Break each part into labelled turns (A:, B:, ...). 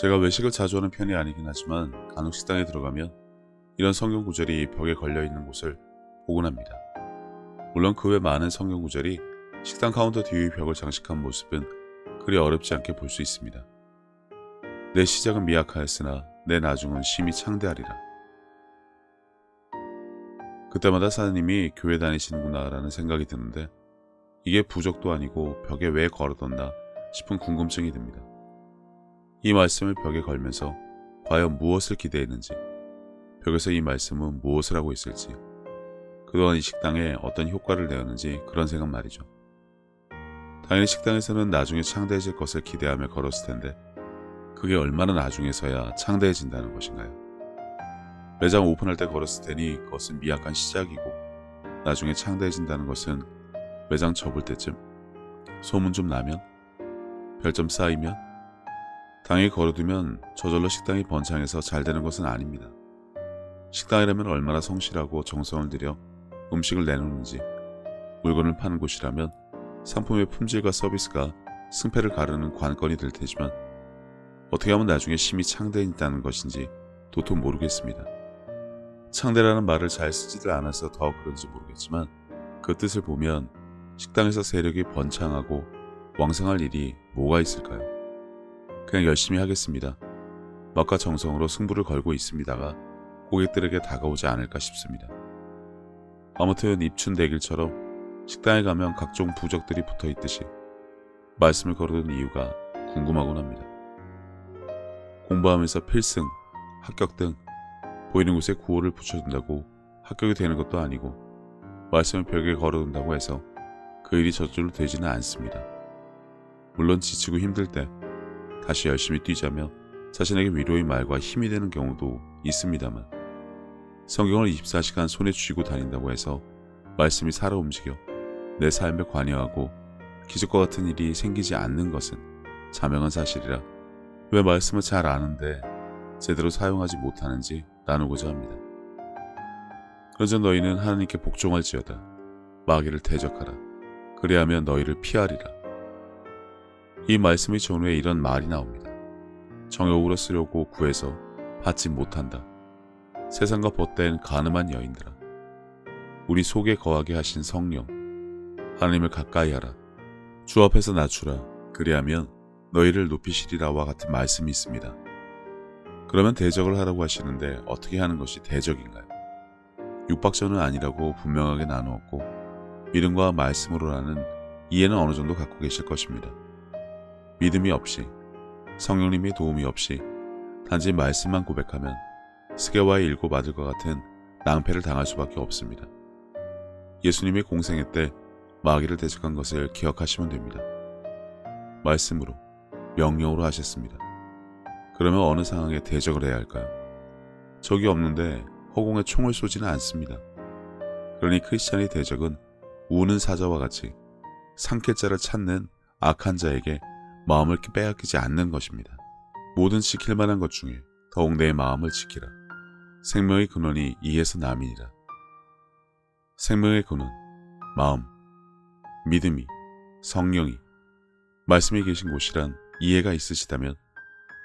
A: 제가 외식을 자주 하는 편이 아니긴 하지만 간혹 식당에 들어가면 이런 성경 구절이 벽에 걸려있는 곳을 보곤 합니다. 물론 그 외 많은 성경 구절이 식당 카운터 뒤의 벽을 장식한 모습은 그리 어렵지 않게 볼 수 있습니다. 내 시작은 미약하였으나 내 나중은 심히 창대하리라. 그때마다 사장님이 교회 다니시는구나 라는 생각이 드는데 이게 부적도 아니고 벽에 왜 걸어뒀나 싶은 궁금증이 듭니다. 이 말씀을 벽에 걸면서 과연 무엇을 기대했는지, 벽에서 이 말씀은 무엇을 하고 있을지, 그동안 이 식당에 어떤 효과를 내었는지 그런 생각 말이죠. 당연히 식당에서는 나중에 창대해질 것을 기대하며 걸었을 텐데 그게 얼마나 나중에서야 창대해진다는 것인가요? 매장 오픈할 때 걸었을 테니 그것은 미약한 시작이고 나중에 창대해진다는 것은 매장 접을 때쯤 소문 좀 나면 별점 쌓이면 당연히 걸어두면 저절로 식당이 번창해서 잘 되는 것은 아닙니다. 식당이라면 얼마나 성실하고 정성을 들여 음식을 내놓는지, 물건을 파는 곳이라면 상품의 품질과 서비스가 승패를 가르는 관건이 될 테지만 어떻게 하면 나중에 심히 창대해진다는 것인지 도통 모르겠습니다. 창대라는 말을 잘 쓰지를 않아서 더 그런지 모르겠지만 그 뜻을 보면 식당에서 세력이 번창하고 왕성할 일이 뭐가 있을까요? 그냥 열심히 하겠습니다. 맛과 정성으로 승부를 걸고 있습니다가 고객들에게 다가오지 않을까 싶습니다. 아무튼 입춘대길처럼 식당에 가면 각종 부적들이 붙어있듯이 말씀을 걸어둔 이유가 궁금하곤 합니다. 공부하면서 필승, 합격 등 보이는 곳에 구호를 붙여둔다고 합격이 되는 것도 아니고 말씀을 벽에 걸어둔다고 해서 그 일이 저절로 되지는 않습니다. 물론 지치고 힘들 때 다시 열심히 뛰자며 자신에게 위로의 말과 힘이 되는 경우도 있습니다만 성경을 24시간 손에 쥐고 다닌다고 해서 말씀이 살아 움직여 내 삶에 관여하고 기적과 같은 일이 생기지 않는 것은 자명한 사실이라 왜 말씀을 잘 아는데 제대로 사용하지 못하는지 나누고자 합니다. 그러자 너희는 하나님께 복종할지어다. 마귀를 대적하라. 그리하면 너희를 피하리라. 이 말씀의 전후에 이런 말이 나옵니다. 정욕으로 쓰려고 구해서 받지 못한다. 세상과 벗된 가늠한 여인들아. 우리 속에 거하게 하신 성령. 하나님을 가까이 하라. 주 앞에서 낮추라. 그리하면 너희를 높이시리라와 같은 말씀이 있습니다. 그러면 대적을 하라고 하시는데 어떻게 하는 것이 대적인가요? 육박전은 아니라고 분명하게 나누었고 믿음과 말씀으로라는 이해는 어느 정도 갖고 계실 것입니다. 믿음이 없이 성령님의 도움이 없이 단지 말씀만 고백하면 스게와의 7 아들과 같은 낭패를 당할 수밖에 없습니다. 예수님의 공생애 때 마귀를 대적한 것을 기억하시면 됩니다. 말씀으로, 명령으로 하셨습니다. 그러면 어느 상황에 대적을 해야 할까요? 적이 없는데 허공에 총을 쏘지는 않습니다. 그러니 크리스찬의 대적은 우는 사자와 같이 삼킬 자를 찾는 악한 자에게 마음을 빼앗기지 않는 것입니다. 모든 지킬 만한 것 중에 더욱 내 마음을 지키라. 생명의 근원이 이에서 남이니라. 생명의 근원, 마음, 믿음이, 성령이, 말씀이 계신 곳이란 이해가 있으시다면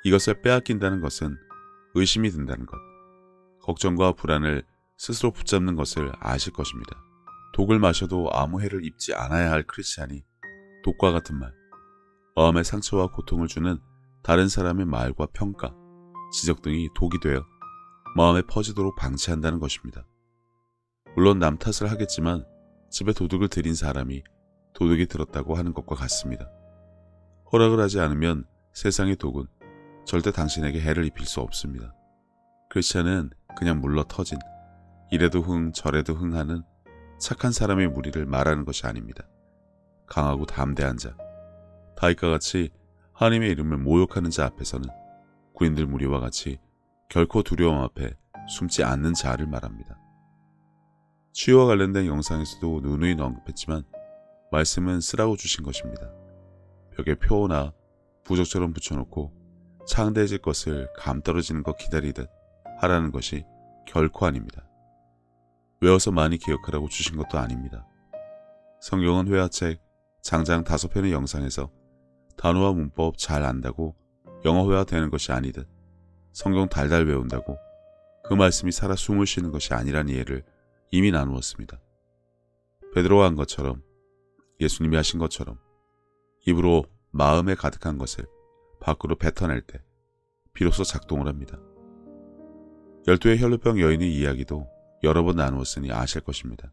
A: 이것을 빼앗긴다는 것은 의심이 든다는 것, 걱정과 불안을 스스로 붙잡는 것을 아실 것입니다. 독을 마셔도 아무 해를 입지 않아야 할 크리스찬이 독과 같은 말, 마음의 상처와 고통을 주는 다른 사람의 말과 평가, 지적 등이 독이 되어 마음에 퍼지도록 방치한다는 것입니다. 물론 남 탓을 하겠지만 집에 도둑을 들인 사람이 도둑이 들었다고 하는 것과 같습니다. 허락을 하지 않으면 세상의 독은 절대 당신에게 해를 입힐 수 없습니다. 크리스찬은 그냥 물러 터진 이래도 흥 저래도 흥 하는 착한 사람의 무리를 말하는 것이 아닙니다. 강하고 담대한 자, 다윗과 같이 하나님의 이름을 모욕하는 자 앞에서는 군인들 무리와 같이 결코 두려움 앞에 숨지 않는 자를 말합니다. 치유와 관련된 영상에서도 누누이 언급했지만 말씀은 쓰라고 주신 것입니다. 벽에 표나 부적처럼 붙여놓고 창대해질 것을 감 떨어지는 것 기다리듯 하라는 것이 결코 아닙니다. 외워서 많이 기억하라고 주신 것도 아닙니다. 성경은 회화책 장장 5편의 영상에서 단어와 문법 잘 안다고 영어 회화되는 것이 아니듯 성경 달달 외운다고 그 말씀이 살아 숨을 쉬는 것이 아니란 이해를 이미 나누었습니다. 베드로가 한 것처럼, 예수님이 하신 것처럼 입으로 마음에 가득한 것을 밖으로 뱉어낼 때 비로소 작동을 합니다. 12의 혈루병 여인의 이야기도 여러 번 나누었으니 아실 것입니다.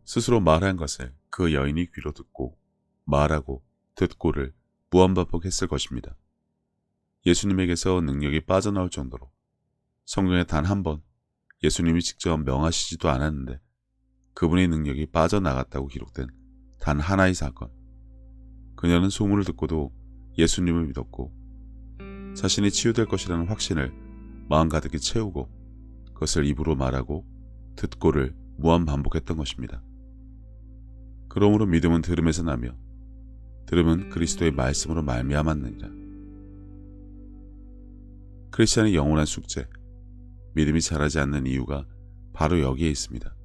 A: 스스로 말한 것을 그 여인이 귀로 듣고 말하고 듣고를 무한반복했을 것입니다. 예수님에게서 능력이 빠져나올 정도로 성경에 단 한 번 예수님이 직접 명하시지도 않았는데 그분의 능력이 빠져나갔다고 기록된 단 하나의 사건. 그녀는 소문을 듣고도 예수님을 믿었고 자신이 치유될 것이라는 확신을 마음 가득히 채우고 그것을 입으로 말하고 듣고를 무한 반복했던 것입니다. 그러므로 믿음은 들음에서 나며 들음은 그리스도의 말씀으로 말미암았느니라. 크리스찬의 영원한 숙제, 믿음이 자라지 않는 이유가 바로 여기에 있습니다.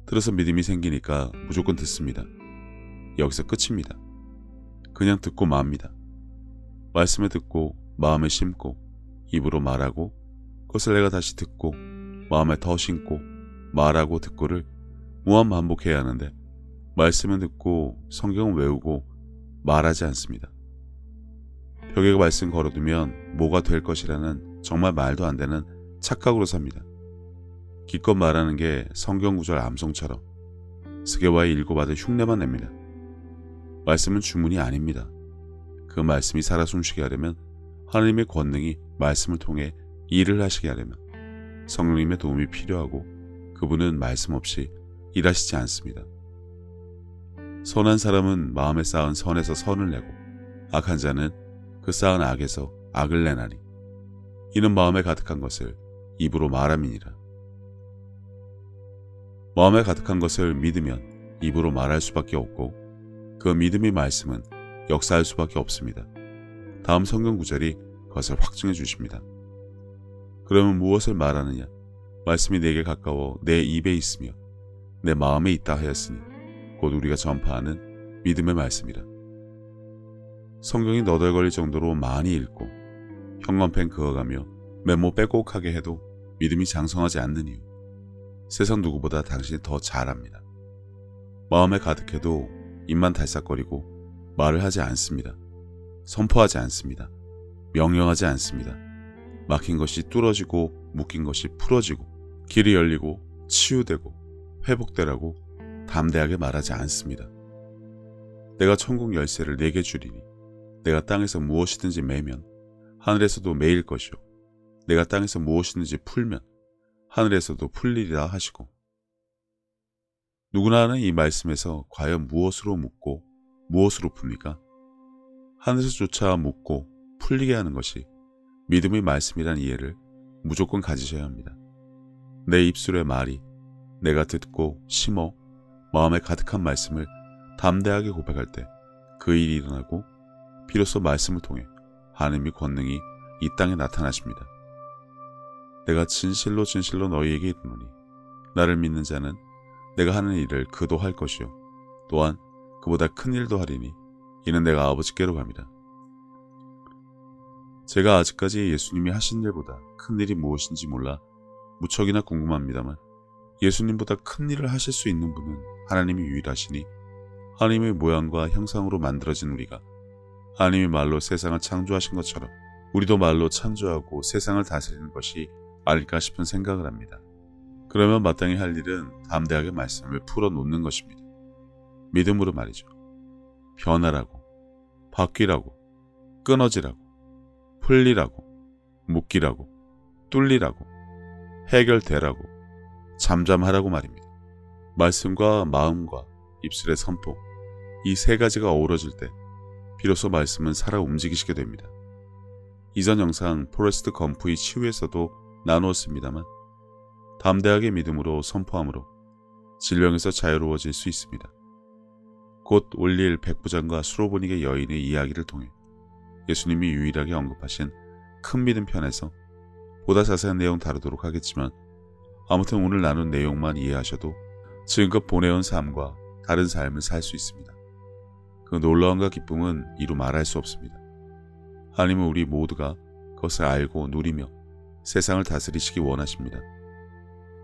A: 들어서 믿음이 생기니까 무조건 듣습니다. 여기서 끝입니다. 그냥 듣고 맙니다. 말씀을 듣고 마음에 심고 입으로 말하고 그것을 내가 다시 듣고 마음에 더 심고 말하고 듣고를 무한 반복해야 하는데 말씀을 듣고 성경을 외우고 말하지 않습니다. 벽에 말씀 걸어두면 뭐가 될 것이라는 정말 말도 안 되는 착각으로 삽니다. 기껏 말하는 게 성경 구절 암송처럼 스게와의 읽고받을 흉내만 냅니다. 말씀은 주문이 아닙니다. 그 말씀이 살아 숨쉬게 하려면 하나님의 권능이 말씀을 통해 일을 하시게 하려면 성령님의 도움이 필요하고 그분은 말씀 없이 일하시지 않습니다. 선한 사람은 마음에 쌓은 선에서 선을 내고 악한 자는 그 쌓은 악에서 악을 내나니 이는 마음에 가득한 것을 입으로 말함이니라. 마음에 가득한 것을 믿으면 입으로 말할 수밖에 없고 그 믿음의 말씀은 역사할 수밖에 없습니다. 다음 성경 구절이 그것을 확증해 주십니다. 그러면 무엇을 말하느냐? 말씀이 내게 가까워 내 입에 있으며 내 마음에 있다 하였으니 곧 우리가 전파하는 믿음의 말씀이라. 성경이 너덜거릴 정도로 많이 읽고 형광펜 그어가며 메모 빼곡하게 해도 믿음이 장성하지 않는 이유. 세상 누구보다 당신이 더 잘 압니다. 마음에 가득해도 입만 달싹거리고 말을 하지 않습니다. 선포하지 않습니다. 명령하지 않습니다. 막힌 것이 뚫어지고 묶인 것이 풀어지고 길이 열리고 치유되고 회복되라고 담대하게 말하지 않습니다. 내가 천국 열쇠를 내게 주리니 내가 땅에서 무엇이든지 매면 하늘에서도 매일 것이요 내가 땅에서 무엇이든지 풀면 하늘에서도 풀리리라 하시고 누구나 하는 이 말씀에서 과연 무엇으로 묶고 무엇으로 풉니까? 하늘에서조차 묶고 풀리게 하는 것이 믿음의 말씀이란 이해를 무조건 가지셔야 합니다. 내 입술의 말이 내가 듣고 심어 마음에 가득한 말씀을 담대하게 고백할 때 그 일이 일어나고 비로소 말씀을 통해 하나님의 권능이 이 땅에 나타나십니다. 내가 진실로 진실로 너희에게 이르노니 나를 믿는 자는 내가 하는 일을 그도 할 것이요 또한 그보다 큰 일도 하리니 이는 내가 아버지께로 갑니다. 제가 아직까지 예수님이 하신 일보다 큰 일이 무엇인지 몰라 무척이나 궁금합니다만 예수님보다 큰 일을 하실 수 있는 분은 하나님이 유일하시니 하나님의 모양과 형상으로 만들어진 우리가 하나님의 말로 세상을 창조하신 것처럼 우리도 말로 창조하고 세상을 다스리는 것이 아닐까 싶은 생각을 합니다. 그러면 마땅히 할 일은 담대하게 말씀을 풀어놓는 것입니다. 믿음으로 말이죠. 변하라고, 바뀌라고, 끊어지라고, 풀리라고, 묶이라고, 뚫리라고, 해결되라고, 잠잠하라고 말입니다. 말씀과 마음과 입술의 선포, 이 세 가지가 어우러질 때 비로소 말씀은 살아 움직이시게 됩니다. 이전 영상 포레스트 검프의 치유에서도 나누었습니다만 담대하게 믿음으로 선포함으로 질병에서 자유로워질 수 있습니다. 곧 올릴 백부장과 수로보닉의 여인의 이야기를 통해 예수님이 유일하게 언급하신 큰 믿음 편에서 보다 자세한 내용 다루도록 하겠지만 아무튼 오늘 나눈 내용만 이해하셔도 지금껏 보내온 삶과 다른 삶을 살 수 있습니다. 그 놀라움과 기쁨은 이루 말할 수 없습니다. 하나님은 우리 모두가 그것을 알고 누리며 세상을 다스리시기 원하십니다.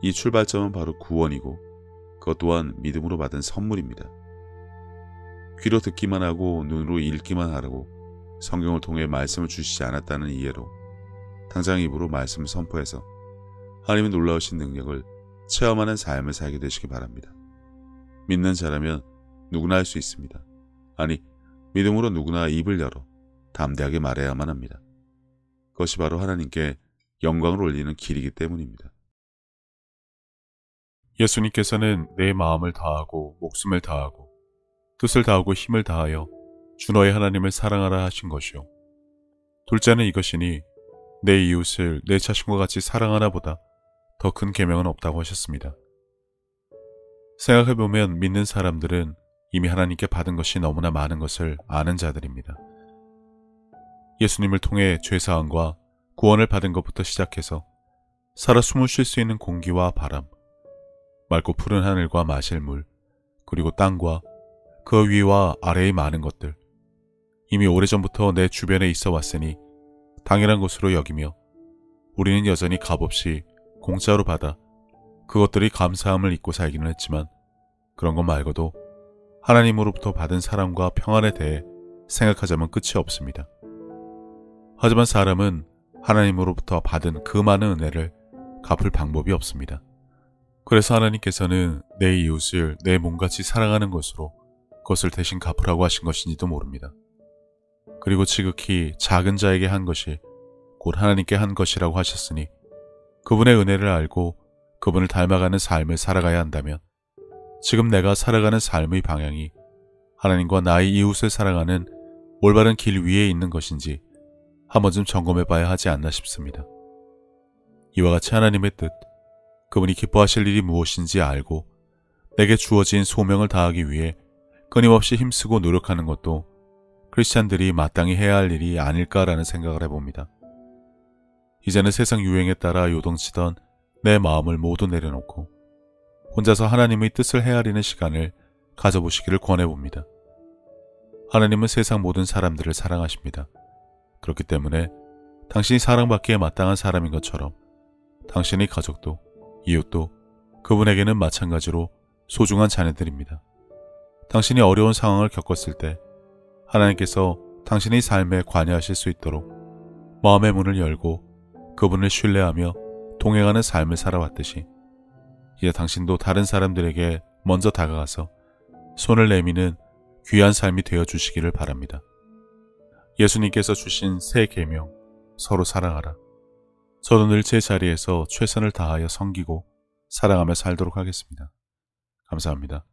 A: 이 출발점은 바로 구원이고 그것 또한 믿음으로 받은 선물입니다. 귀로 듣기만 하고 눈으로 읽기만 하라고 성경을 통해 말씀을 주시지 않았다는 이해로 당장 입으로 말씀을 선포해서 하나님의 놀라우신 능력을 체험하는 삶을 살게 되시기 바랍니다. 믿는 자라면 누구나 할 수 있습니다. 아니, 믿음으로 누구나 입을 열어 담대하게 말해야만 합니다. 그것이 바로 하나님께 영광을 올리는 길이기 때문입니다.
B: 예수님께서는 내 마음을 다하고 목숨을 다하고 뜻을 다하고 힘을 다하여 주 너의 하나님을 사랑하라 하신 것이요. 둘째는 이것이니 내 이웃을 내 자신과 같이 사랑하나보다 더 큰 계명은 없다고 하셨습니다. 생각해보면 믿는 사람들은 이미 하나님께 받은 것이 너무나 많은 것을 아는 자들입니다. 예수님을 통해 죄사함과 구원을 받은 것부터 시작해서 살아 숨을 쉴 수 있는 공기와 바람, 맑고 푸른 하늘과 마실 물, 그리고 땅과 그 위와 아래의 많은 것들, 이미 오래전부터 내 주변에 있어 왔으니 당연한 것으로 여기며 우리는 여전히 값없이 공짜로 받아 그것들이 감사함을 잊고 살기는 했지만 그런 것 말고도 하나님으로부터 받은 사랑과 평안에 대해 생각하자면 끝이 없습니다. 하지만 사람은 하나님으로부터 받은 그 많은 은혜를 갚을 방법이 없습니다. 그래서 하나님께서는 내 이웃을 내 몸같이 사랑하는 것으로 그것을 대신 갚으라고 하신 것인지도 모릅니다. 그리고 지극히 작은 자에게 한 것이 곧 하나님께 한 것이라고 하셨으니 그분의 은혜를 알고 그분을 닮아가는 삶을 살아가야 한다면 지금 내가 살아가는 삶의 방향이 하나님과 나의 이웃을 사랑하는 올바른 길 위에 있는 것인지 한 번쯤 점검해 봐야 하지 않나 싶습니다. 이와 같이 하나님의 뜻, 그분이 기뻐하실 일이 무엇인지 알고 내게 주어진 소명을 다하기 위해 끊임없이 힘쓰고 노력하는 것도 크리스찬들이 마땅히 해야 할 일이 아닐까라는 생각을 해봅니다. 이제는 세상 유행에 따라 요동치던 내 마음을 모두 내려놓고 혼자서 하나님의 뜻을 헤아리는 시간을 가져보시기를 권해봅니다. 하나님은 세상 모든 사람들을 사랑하십니다. 그렇기 때문에 당신이 사랑받기에 마땅한 사람인 것처럼 당신의 가족도 이웃도 그분에게는 마찬가지로 소중한 자녀들입니다. 당신이 어려운 상황을 겪었을 때 하나님께서 당신의 삶에 관여하실 수 있도록 마음의 문을 열고 그분을 신뢰하며 동행하는 삶을 살아왔듯이 이제 당신도 다른 사람들에게 먼저 다가가서 손을 내미는 귀한 삶이 되어주시기를 바랍니다. 예수님께서 주신 새 계명, 서로 사랑하라. 저도 늘 제 자리에서 최선을 다하여 섬기고 사랑하며 살도록 하겠습니다. 감사합니다.